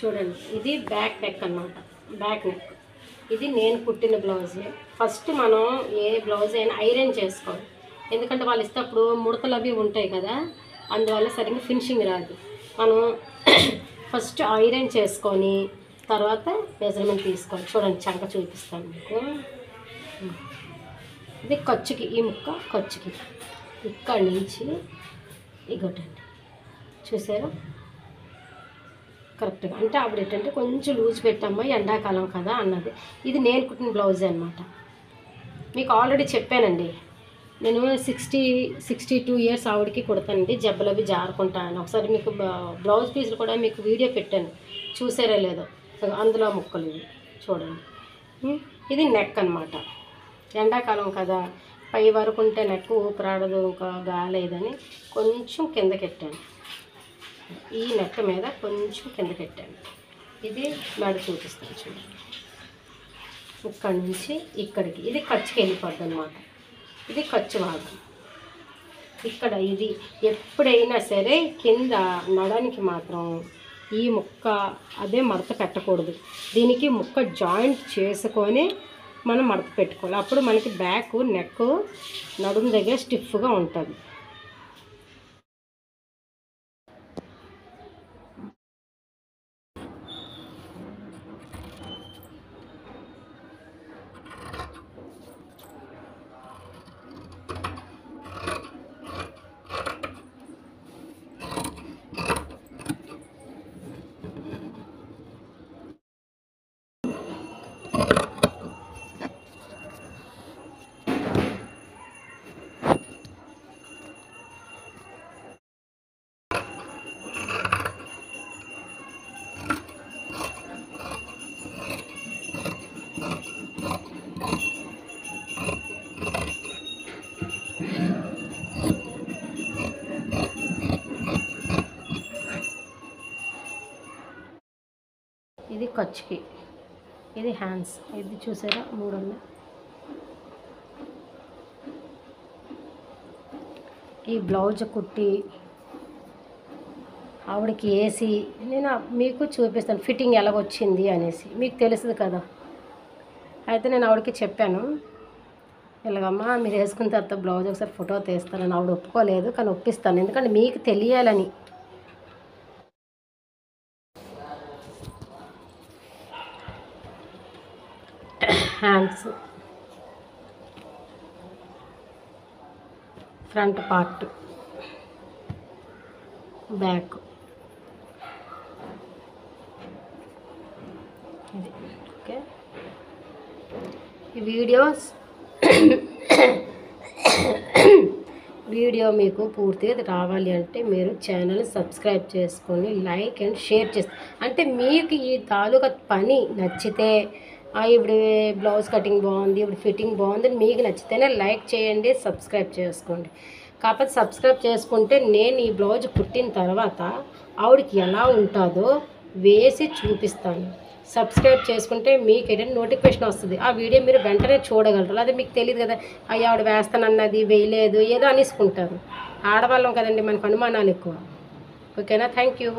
చూడండి, ఇది back neck అన్నమాట. బ్యాక్ నెక్ ఇది నేను కుట్టిన బ్లౌజే. ఫస్ట్ మనం ఏ బ్లౌజ్ అయినా ఐరన్ చేసుకోవాలి. ఎందుకంటే వాళ్ళు ఇస్తేప్పుడు ముడతలు అవి ఉంటాయి కదా, అందువల్ల సరిగ్గా ఫినిషింగ్ రాదు. మనం ఫస్ట్ ఐరన్ చేసుకొని తర్వాత మెజర్మెంట్ తీసుకోవాలి. చూడండి, చంక చూపిస్తాను మీకు. ఇది ఖర్చుకి, ఈ ముక్క ఖర్చుకి ఇక్కడి నుంచి ఇగొట్టండి, చూసారా కరెక్ట్గా. అంటే అప్పుడు ఏంటంటే కొంచెం లూజ్ పెట్టమ్మా ఎండాకాలం కదా అన్నది. ఇది నేను కుట్టిన బ్లౌజే అనమాట. మీకు ఆల్రెడీ చెప్పానండి, నేను 62 ఇయర్స్ ఆవిడకి కుడతానండి. జబ్బలు అవి జారుకుంటాను. ఒకసారి మీకు బ్లౌజ్ పీసులు కూడా మీకు వీడియో పెట్టాను, చూసారా లేదో. అందులో ముక్కలు ఇవి చూడండి. ఇది నెక్ అనమాట. ఎండాకాలం కదా, పై వరకు ఉంటే నెక్ ఊపిరాడదు, ఇంకా గాలేదని కొంచెం కిందకెట్టాను. ఈ నెక్ మీద కొంచెం కిందకెట్టాను. ఇది మెడ చూపిస్తాను చూడండి. ఇక్కడి నుంచి ఇక్కడికి ఇది ఖర్చుకి వెళ్ళిపోద్ది అనమాట. ఇది ఖర్చు భాగం. ఇక్కడ ఇది ఎప్పుడైనా సరే కింద నడానికి మాత్రం ఈ ముక్క అదే మడత పెట్టకూడదు. దీనికి ముక్క జాయింట్ చేసుకొని మనం మడత పెట్టుకోవాలి. అప్పుడు మనకి బ్యాక్ నెక్ నడుము దగ్గర స్టిఫ్గా ఉంటుంది. ఇది ఖర్చుకి, ఇది హ్యాండ్స్. ఇది చూసారా 3 ఉన్నాయి. ఈ బ్లౌజ్ కుట్టి ఆవిడకి వేసి నేను మీకు చూపిస్తాను ఫిట్టింగ్ ఎలాగొచ్చింది అనేసి. మీకు తెలుస్తుంది కదా. అయితే నేను ఆవిడకి చెప్పాను, ఇలాగమ్మా మీరు వేసుకున్న తర్వాత బ్లౌజ్ ఒకసారి ఫోటో తీస్తానని. ఆవిడ ఒప్పుకోలేదు, కానీ ఒప్పిస్తాను, ఎందుకంటే మీకు తెలియాలని. హ్యాండ్స్, ఫ్రంట్ పార్ట్, బ్యాక్, ఇది ఓకే. ఈ వీడియో మీకు పూర్తిగా రావాలి అంటే మీరు ఛానల్ సబ్స్క్రైబ్ చేసుకొని లైక్ అండ్ షేర్ చేస్తారు. అంటే మీకు ఈ తాలూకా పని నచ్చితే, ఇప్పుడు బ్లౌజ్ కటింగ్ బాగుంది, ఇప్పుడు ఫిట్టింగ్ బాగుంది మీకు నచ్చితేనే లైక్ చేయండి, సబ్స్క్రైబ్ చేసుకోండి. కాకపోతే సబ్స్క్రైబ్ చేసుకుంటే నేను ఈ బ్లౌజ్ కుట్టిన తర్వాత ఆవిడకి ఎలా ఉంటుందో వేసి చూపిస్తాను. సబ్స్క్రైబ్ చేసుకుంటే మీకు ఏదైనా నోటిఫికేషన్ వస్తుంది. ఆ వీడియో మీరు వెంటనే చూడగలరు. అదే మీకు తెలియదు కదా, అయ్యా ఆవిడ వేస్తానన్నది వేయలేదు ఏదో అనేసుకుంటారు. ఆడవాళ్ళం కదండి, మనకు అనుమానాలు ఎక్కువ. ఓకేనా? Thank you.